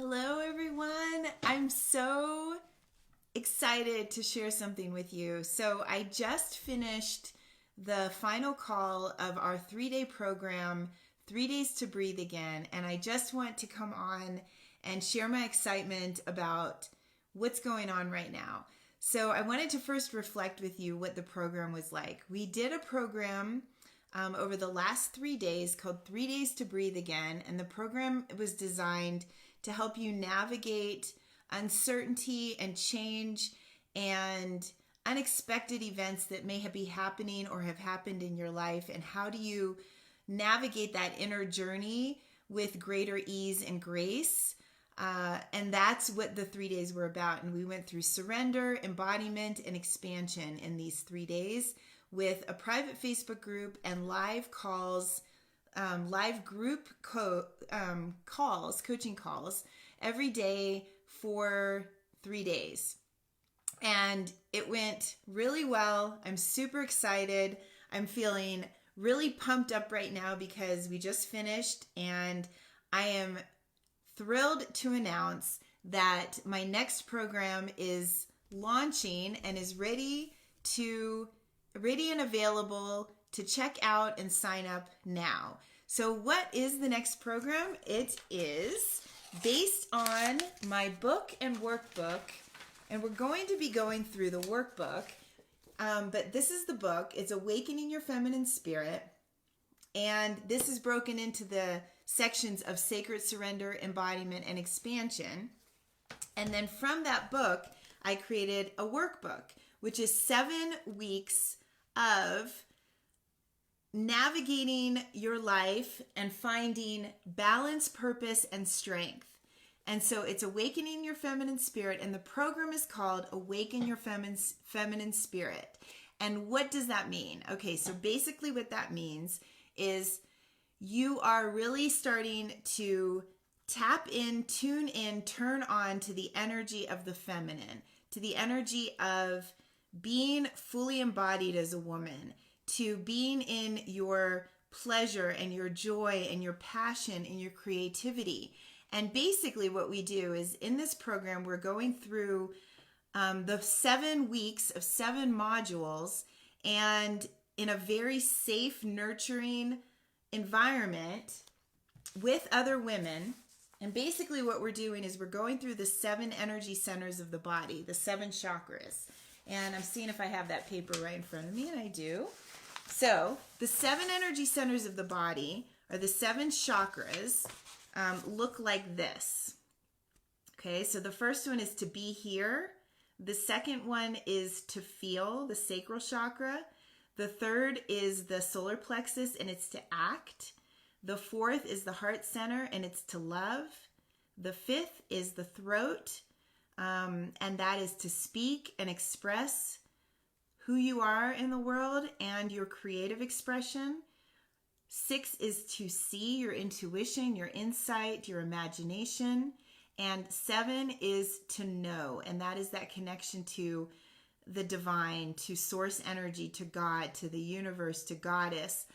Hello, everyone. I'm so excited to share something with you. So, I just finished the final call of our 3-day program, 3 Days to Breathe Again. And I just want to come on and share my excitement about what's going on right now. So, I wanted to first reflect with you what the program was like. We did a program over the last 3 days called 3 Days to Breathe Again. And the program was designed to help you navigate uncertainty and change and unexpected events that may be happening or have happened in your life. And how do you navigate that inner journey with greater ease and grace? And that's what the 3 days were about. And we went through surrender, embodiment, and expansion in these 3 days with a private Facebook group and live calls, live group coaching calls every day for 3 days. And it went really well. I'm super excited. I'm feeling really pumped up right now because we just finished, and I am thrilled to announce that my next program is launching and is ready and available to check out and sign up now. So what is the next program? It is based on my book and workbook, and we're going to be going through the workbook, but this is the book. It's Awakening Your Feminine Spirit, and this is broken into the sections of sacred surrender, embodiment, and expansion. And then from that book, I created a workbook, which is 7 weeks of navigating your life and finding balance, purpose, and strength. And so it's Awakening Your Feminine Spirit, and the program is called Awaken Your Feminine Spirit. And what does that mean? Okay, so basically what that means is you are really starting to tap in, tune in, turn on to the energy of the feminine, to the energy of being fully embodied as a woman, to being in your pleasure and your joy and your passion and your creativity. And basically what we do is in this program, we're going through the 7 weeks of 7 modules, and in a very safe, nurturing environment with other women. And basically what we're doing is we're going through the 7 energy centers of the body, the 7 chakras. And I'm seeing if I have that paper right in front of me, and I do. So the 7 energy centers of the body, or the 7 chakras, look like this. Okay, so the first one is to be here. The second one is to feel, the sacral chakra. The third is the solar plexus, and it's to act. The fourth is the heart center, and it's to love. The fifth is the throat, and that is to speak and express who you are in the world and your creative expression. 6 is to see, your intuition, your insight, your imagination. And 7 is to know, and that is that connection to the divine, to source energy, to God, to the universe, to goddess,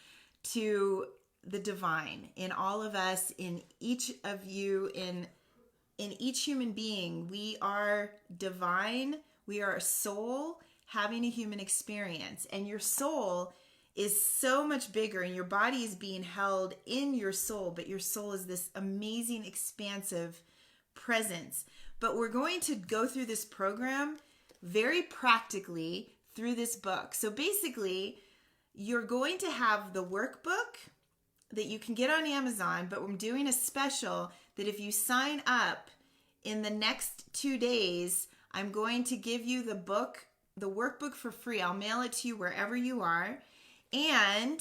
to the divine in all of us, in each of you, in each human being. We are divine. We are a soul having a human experience, and your soul is so much bigger, and your body is being held in your soul, but your soul is this amazing, expansive presence. But we're going to go through this program very practically through this book. So basically, you're going to have the workbook that you can get on Amazon, but we're doing a special that if you sign up in the next 2 days, I'm going to give you the workbook for free. I'll mail it to you wherever you are. And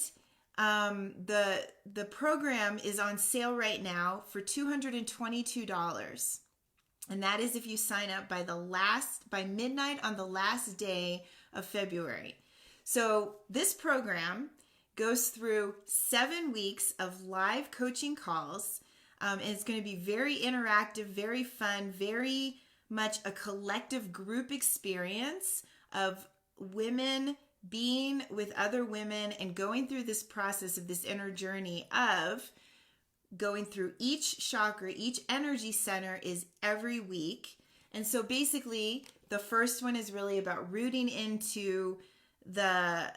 the program is on sale right now for $222. And that is if you sign up by midnight on the last day of February. So this program goes through 7 weeks of live coaching calls. And it's going to be very interactive, very fun, very much a collective group experience of women being with other women and going through this process of this inner journey of going through each chakra, each energy center is every week. And so basically, the first one is really about rooting into the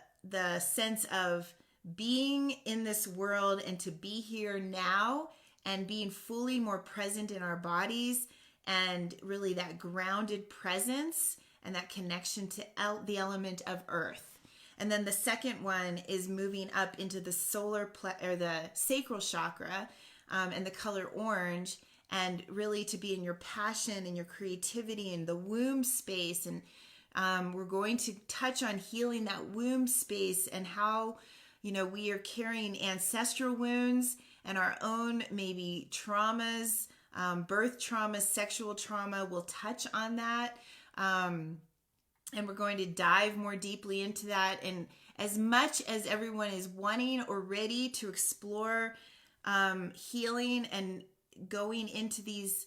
sense of being in this world and to be here now and being fully more present in our bodies, and really that grounded presence and that connection to the element of earth. And then the second one is moving up into the or the sacral chakra, and the color orange, and really to be in your passion and your creativity and the womb space. And we're going to touch on healing that womb space and how, we are carrying ancestral wounds and our own maybe traumas, birth traumas, sexual trauma. We'll touch on that. And we're going to dive more deeply into that. And as much as everyone is wanting or ready to explore healing and going into these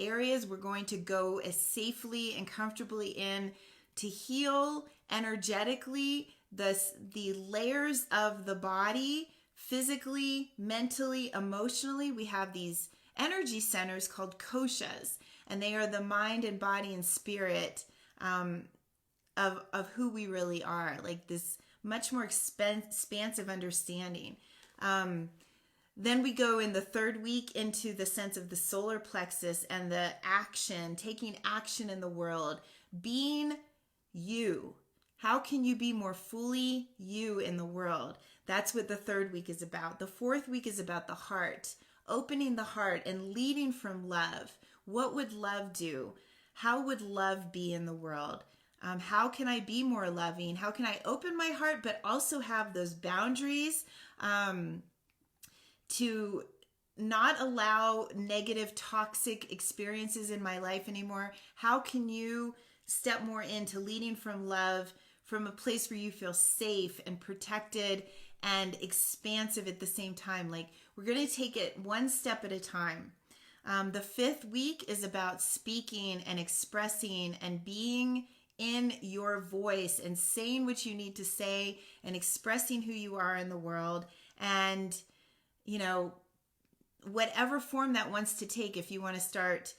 areas, we're going to go as safely and comfortably in to heal energetically the layers of the body, physically, mentally, emotionally. We have these energy centers called koshas, and they are the mind and body and spirit of who we really are, like this much more expansive understanding. Then we go in the third week into the sense of the solar plexus and the action, taking action in the world, being you. How can you be more fully you in the world? That's what the third week is about. The fourth week is about the heart, opening the heart and leading from love. What would love do? How would love be in the world? How can I be more loving? How can I open my heart, but also have those boundaries to not allow negative, toxic experiences in my life anymore? How can you step more into leading from love, from a place where you feel safe and protected and expansive at the same time? Like, we're going to take it one step at a time. The fifth week is about speaking and expressing and being in your voice and saying what you need to say and expressing who you are in the world. And, whatever form that wants to take, if you want to start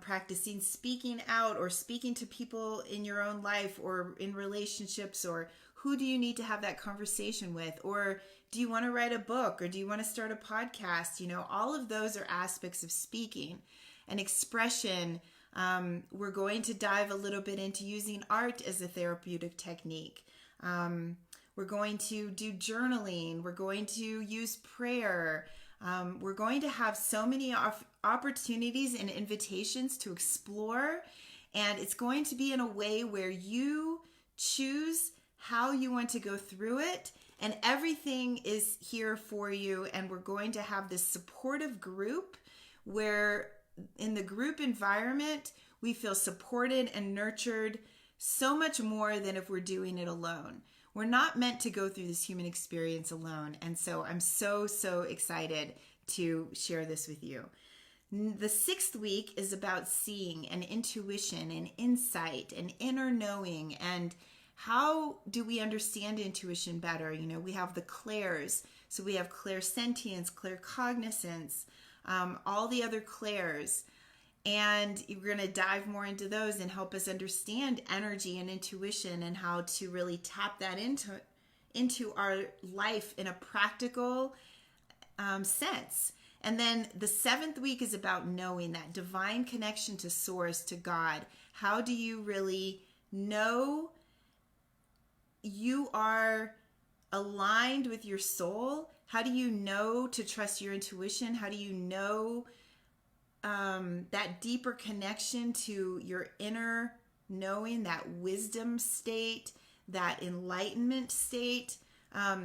practicing speaking out or speaking to people in your own life or in relationships, or who do you need to have that conversation with? Or do you want to write a book, or do you want to start a podcast? All of those are aspects of speaking and expression. We're going to dive a little bit into using art as a therapeutic technique. We're going to do journaling. We're going to use prayer. We're going to have so many opportunities and invitations to explore, and it's going to be in a way where you choose how you want to go through it, and everything is here for you. And we're going to have this supportive group where in the group environment, we feel supported and nurtured so much more than if we're doing it alone. We're not meant to go through this human experience alone. And so I'm so excited to share this with you. The sixth week is about seeing and intuition and insight and inner knowing. And how do we understand intuition better? We have the clairs. So we have clairsentience, claircognizance, all the other clairs. And we're going to dive more into those and help us understand energy and intuition and how to really tap that into our life in a practical sense. And then the seventh week is about knowing that divine connection to source, to God. How do you really know you are aligned with your soul? How do you know to trust your intuition? How do you know that deeper connection to your inner knowing, that wisdom state, that enlightenment state?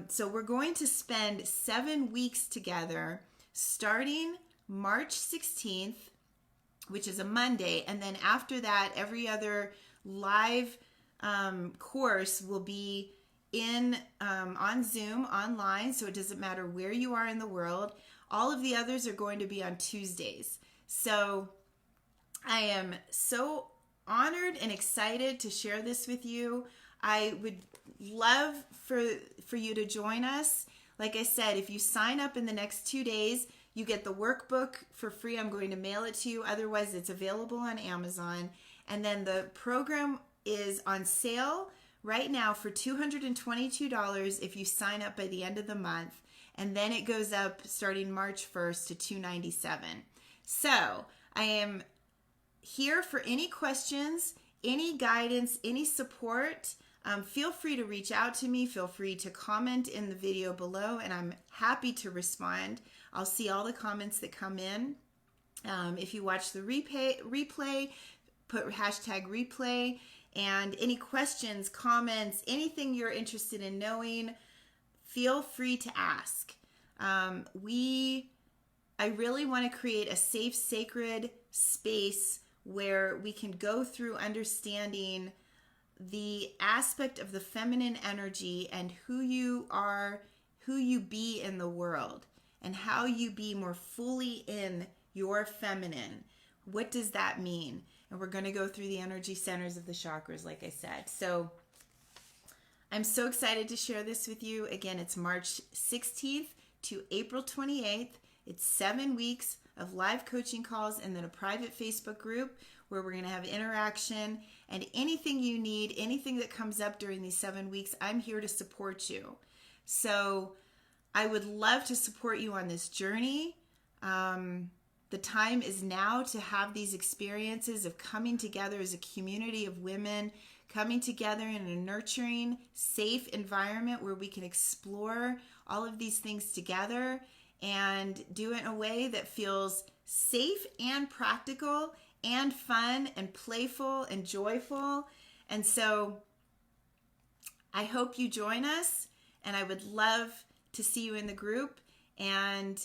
So we're going to spend 7 weeks together, starting March 16th, which is a Monday. And then after that, every other live course will be on Zoom, online. So it doesn't matter where you are in the world. All of the others are going to be on Tuesdays. So I am so honored and excited to share this with you. I would love for you to join us. Like I said, if you sign up in the next 2 days, You get the workbook for free. I'm going to mail it to you. Otherwise, it's available on Amazon. And then the program is on sale right now for $222 if you sign up by the end of the month. And then it goes up starting March 1st to $297. So I am here for any questions, any guidance, any support. Feel free to reach out to me. Feel free to comment in the video below, and I'm happy to respond. I'll see all the comments that come in. If you watch the replay, put hashtag replay, and any questions, comments, anything you're interested in knowing, feel free to ask. I really want to create a safe, sacred space where we can go through understanding the aspect of the feminine energy and who you are, who you be in the world, and how you be more fully in your feminine. What does that mean? And we're going to go through the energy centers of the chakras, like I said. So I'm so excited to share this with you. Again, it's March 16th to April 28th. It's 7 weeks of live coaching calls and then a private Facebook group where we're going to have interaction, and anything you need, anything that comes up during these 7 weeks, I'm here to support you. So I would love to support you on this journey. The time is now to have these experiences of coming together as a community of women, coming together in a nurturing, safe environment where we can explore all of these things together and do it in a way that feels safe and practical and fun and playful and joyful. And so I hope you join us, and I would love to see you in the group. And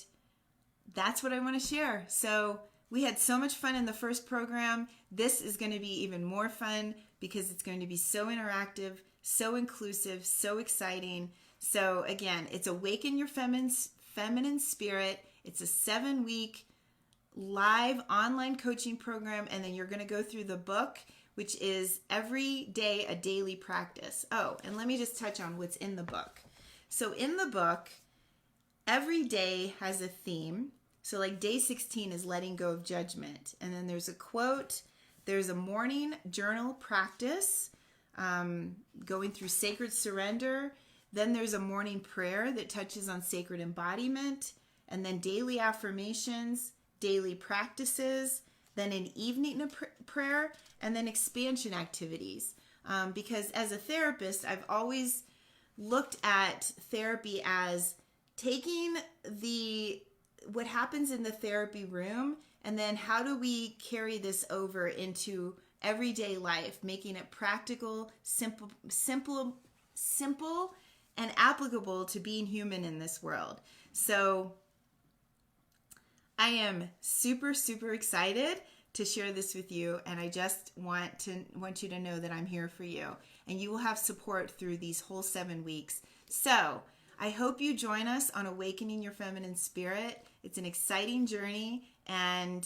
that's what I want to share. So we had so much fun in the first program. This is going to be even more fun because it's going to be so interactive, so inclusive, so exciting. So again, it's Awaken Your Feminine Spirit. It's a 7-week live online coaching program, and then you're going to go through the book, which is every day a daily practice. Oh, and let me just touch on what's in the book. So in the book, every day has a theme. So like day 16 is letting go of judgment, and then there's a quote, there's a morning journal practice, going through sacred surrender. Then there's a morning prayer that touches on sacred embodiment, and then daily affirmations, daily practices, then an evening prayer, and then expansion activities. Because as a therapist, I've always looked at therapy as taking what happens in the therapy room, and then how do we carry this over into everyday life, making it practical, simple, and applicable to being human in this world. So I am super, super excited to share this with you, and I just want you to know that I'm here for you, and you will have support through these whole 7 weeks. So I hope you join us on Awakening Your Feminine Spirit. It's an exciting journey, and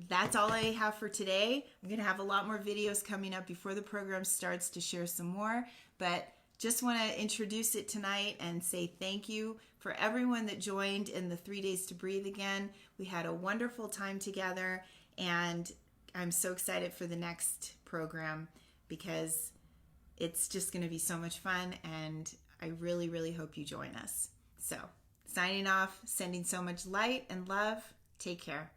that's all I have for today. I'm going to have a lot more videos coming up before the program starts to share some more, but just want to introduce it tonight and say thank you for everyone that joined in the 3 Days to Breathe again. We had a wonderful time together, and I'm so excited for the next program because it's just going to be so much fun, and I really, really hope you join us. So, signing off, sending so much light and love. Take care.